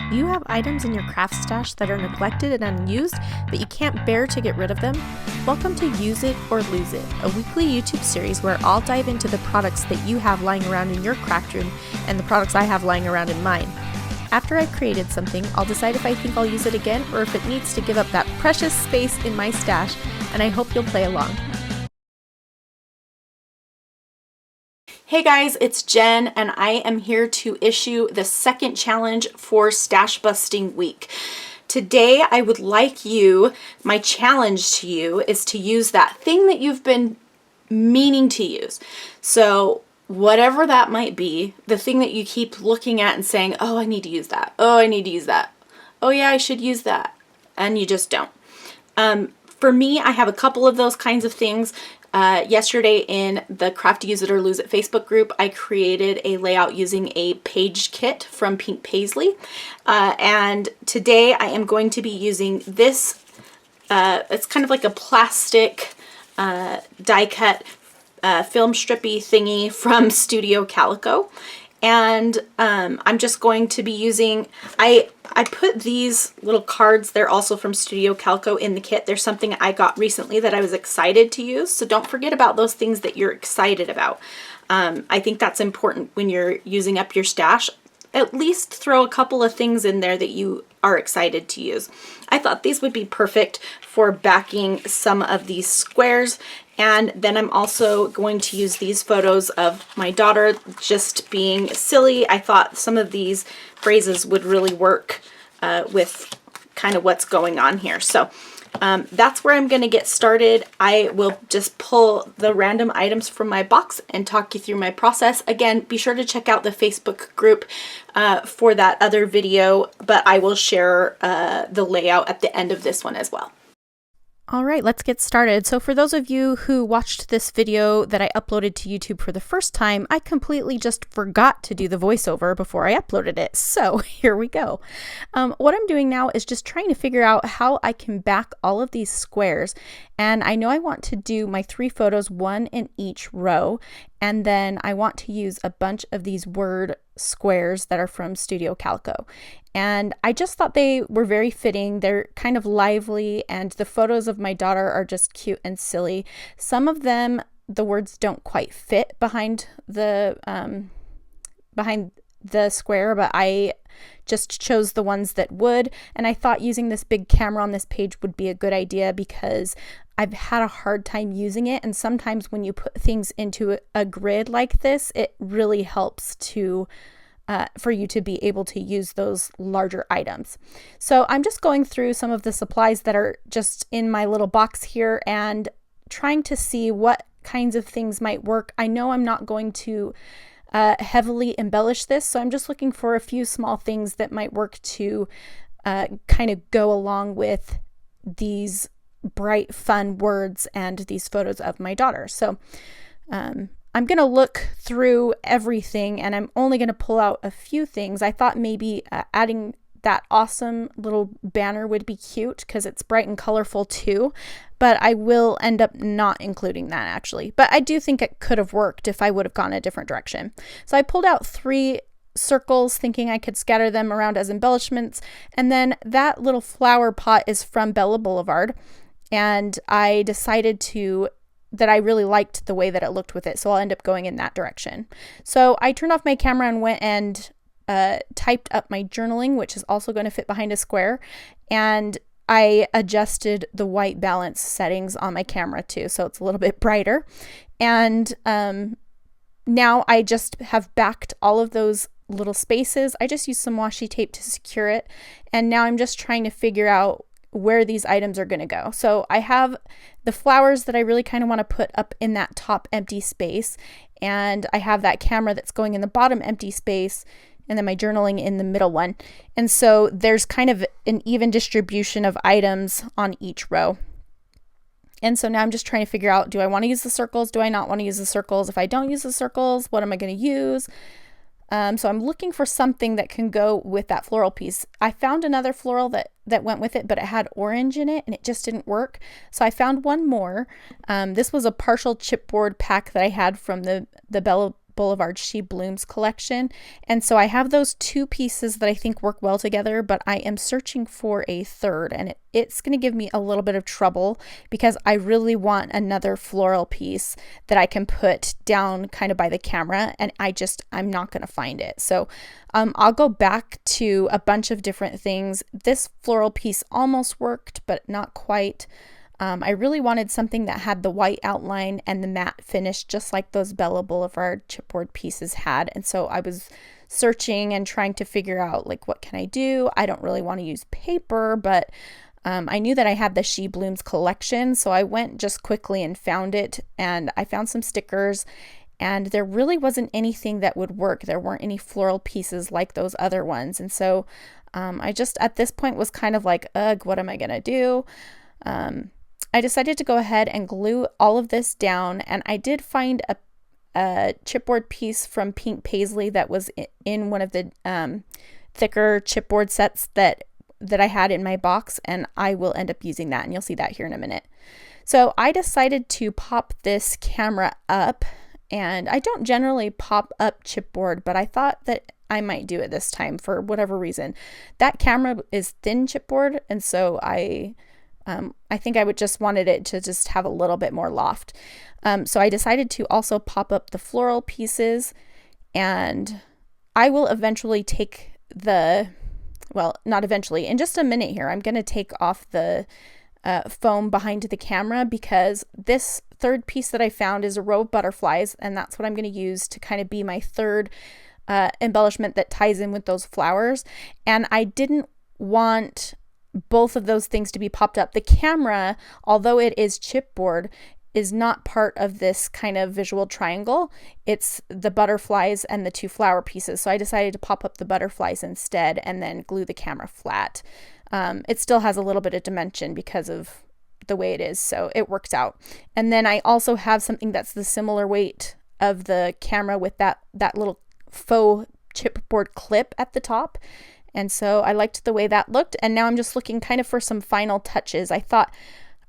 Do you have items in your craft stash that are neglected and unused, but you can't bear to get rid of them? Welcome to Use It or Lose It, a weekly YouTube series where I'll dive into the products that you have lying around in your craft room and the products I have lying around in mine. After I've created something, I'll decide if I think I'll use it again or if it needs to give up that precious space in my stash, and I hope you'll play along. Hey guys, it's Jen, and I am here to issue the second challenge for Stash Busting Week. Today, I would like my challenge to you is to use that thing that you've been meaning to use. So whatever that might be, the thing that you keep looking at and saying, oh, I need to use that. Oh, I need to use that. Oh yeah, I should use that. And you just don't. For me, I have a couple of those kinds of things. Yesterday in the Craft Use It or Lose It Facebook group, I created a layout using a page kit from Pink Paisley. And today I am going to be using this, it's kind of like a plastic die cut film strippy thingy from Studio Calico. And I'm just going to be using, I put these little cards, they're also from Studio Calico in the kit. There's something I got recently that I was excited to use, so don't forget about those things that you're excited about. I think that's important when you're using up your stash. At least throw a couple of things in there that you are excited to use. I thought these would be perfect for backing some of these squares. And then I'm also going to use these photos of my daughter just being silly. I thought some of these phrases would really work with kind of what's going on here. So that's where I'm going to get started. I will just pull the random items from my box and talk you through my process. Again, be sure to check out the Facebook group for that other video, but I will share the layout at the end of this one as well. All right, let's get started. So for those of you who watched this video that I uploaded to YouTube for the first time, I completely just forgot to do the voiceover before I uploaded it. So here we go. What I'm doing now is just trying to figure out how I can back all of these squares. And I know I want to do my 3 photos, 1 in each row. And then I want to use a bunch of these word squares that are from Studio Calico. And I just thought they were very fitting. They're kind of lively, and the photos of my daughter are just cute and silly. Some of them, the words don't quite fit behind the square, but I just chose the ones that would. And I thought using this big camera on this page would be a good idea because I've had a hard time using it. And sometimes when you put things into a grid like this, it really helps to for you to be able to use those larger items. So I'm just going through some of the supplies that are just in my little box here and trying to see what kinds of things might work. I know I'm not going to heavily embellish this, so I'm just looking for a few small things that might work to kind of go along with these bright, fun words and these photos of my daughter. So I'm going to look through everything, and I'm only going to pull out a few things. I thought maybe adding that awesome little banner would be cute because it's bright and colorful too, but I will end up not including that actually. But I do think it could have worked if I would have gone a different direction. So I pulled out 3 circles thinking I could scatter them around as embellishments, and then that little flower pot is from Bella Boulevard, and I decided that I really liked the way that it looked with it, so I'll end up going in that direction. So I turned off my camera and went and typed up my journaling, which is also going to fit behind a square, and I adjusted the white balance settings on my camera too, so it's a little bit brighter. And now I just have backed all of those little spaces. I just used some washi tape to secure it, and now I'm just trying to figure out where these items are going to go. So I have the flowers that I really kind of want to put up in that top empty space, and I have that camera that's going in the bottom empty space, and then my journaling in the middle one. And so there's kind of an even distribution of items on each row. And so now I'm just trying to figure out, do I want to use the circles? Do I not want to use the circles? If I don't use the circles, what am I going to use? So I'm looking for something that can go with that floral piece. I found another floral that went with it, but it had orange in it and it just didn't work. So I found one more. This was a partial chipboard pack that I had from the Bella Boulevard She Blooms collection. And so I have those two pieces that I think work well together, but I am searching for a third, and it's going to give me a little bit of trouble because I really want another floral piece that I can put down kind of by the camera, and I'm not going to find it. So I'll go back to a bunch of different things. This floral piece almost worked, but not quite. I really wanted something that had the white outline and the matte finish, just like those Bella Boulevard chipboard pieces had. And so I was searching and trying to figure out, like, what can I do? I don't really want to use paper, but I knew that I had the She Blooms collection, so I went just quickly and found it, and I found some stickers, and there really wasn't anything that would work. There weren't any floral pieces like those other ones, and so I just, at this point, was kind of like, ugh, what am I going to do? I decided to go ahead and glue all of this down, and I did find a chipboard piece from Pink Paisley that was in one of the thicker chipboard sets that I had in my box, and I will end up using that, and you'll see that here in a minute. So I decided to pop this camera up, and I don't generally pop up chipboard, but I thought that I might do it this time for whatever reason. That camera is thin chipboard, and so I think I would just wanted it to just have a little bit more loft. So I decided to also pop up the floral pieces, and I will eventually take not eventually, in just a minute here, I'm going to take off the foam behind the camera because this third piece that I found is a row of butterflies, and that's what I'm going to use to kind of be my third embellishment that ties in with those flowers. And I didn't want both of those things to be popped up. The camera, although it is chipboard, is not part of this kind of visual triangle. It's the butterflies and the two flower pieces. So I decided to pop up the butterflies instead and then glue the camera flat. It still has a little bit of dimension because of the way it is, so it works out. And then I also have something that's the similar weight of the camera with that little faux chipboard clip at the top. And so I liked the way that looked, and now I'm just looking kind of for some final touches. I thought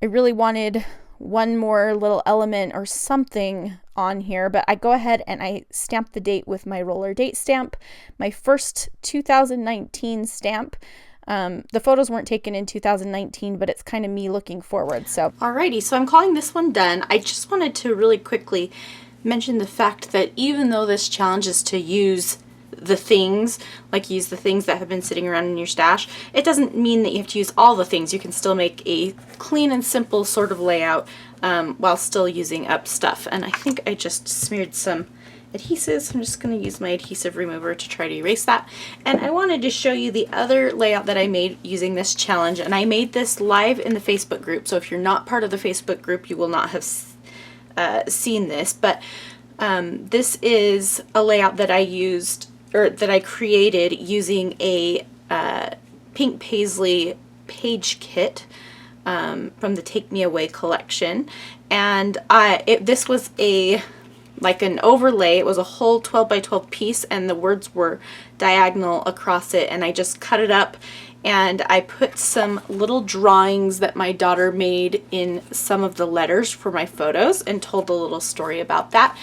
I really wanted one more little element or something on here, but I go ahead and I stamp the date with my roller date stamp, my first 2019 stamp. The photos weren't taken in 2019, but it's kind of me looking forward. So alrighty, so I'm calling this one done. I just wanted to really quickly mention the fact that even though this challenge is to use the things that have been sitting around in your stash, it doesn't mean that you have to use all the things. You can still make a clean and simple sort of layout while still using up stuff. And I think I just smeared some adhesives. I'm just going to use my adhesive remover to try to erase that. And I wanted to show you the other layout that I made using this challenge, and I made this live in the Facebook group. So if you're not part of the Facebook group, you will not have seen this, but this is a layout that I used, or that I created using a Pink Paisley page kit from the Take Me Away collection. And this was like an overlay. It was a whole 12 by 12 piece, and the words were diagonal across it, and I just cut it up and I put some little drawings that my daughter made in some of the letters for my photos and told a little story about that.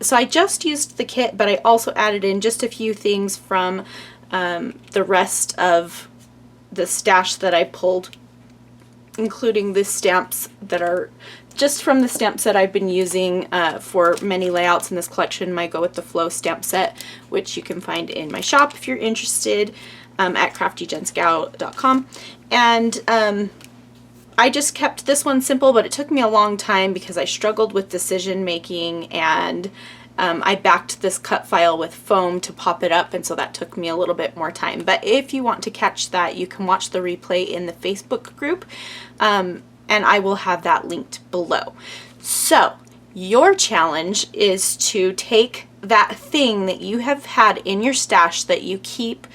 So I just used the kit, but I also added in just a few things from the rest of the stash that I pulled, including the stamps that are just from the stamp set I've been using for many layouts in this collection, my Go With The Flow stamp set, which you can find in my shop if you're interested, at CraftyJenSchow.com. And I just kept this one simple, but it took me a long time because I struggled with decision making, and I backed this cut file with foam to pop it up, and so that took me a little bit more time. But if you want to catch that, you can watch the replay in the Facebook group, and I will have that linked below. So your challenge is to take that thing that you have had in your stash that you keep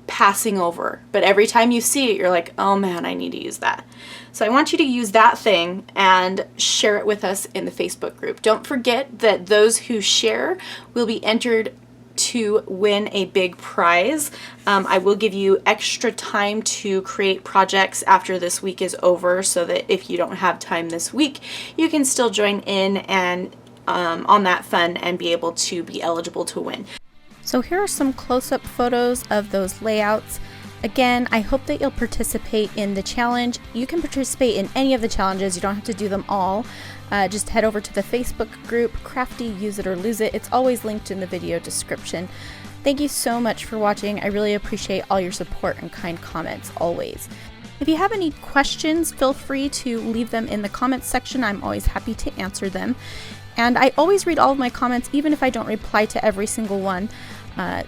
passing over, but every time you see it, you're like, oh man, I need to use that. So I want you to use that thing and share it with us in the Facebook group. Don't forget that those who share will be entered to win a big prize. I will give you extra time to create projects after this week is over, so that if you don't have time this week, you can still join in and on that fund and be able to be eligible to win. So here are some close-up photos of those layouts. Again, I hope that you'll participate in the challenge. You can participate in any of the challenges. You don't have to do them all. Just head over to the Facebook group, Crafty Use It or Lose It. It's always linked in the video description. Thank you so much for watching. I really appreciate all your support and kind comments always. If you have any questions, feel free to leave them in the comments section. I'm always happy to answer them. And I always read all of my comments, even if I don't reply to every single one.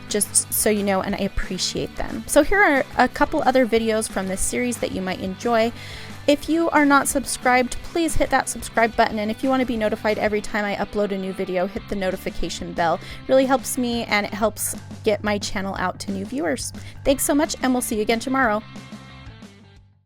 Just so you know, and I appreciate them. So here are a couple other videos from this series that you might enjoy. If you are not subscribed, please hit that subscribe button, and if you want to be notified every time I upload a new video, hit the notification bell. It really helps me, and it helps get my channel out to new viewers. Thanks so much, and we'll see you again tomorrow.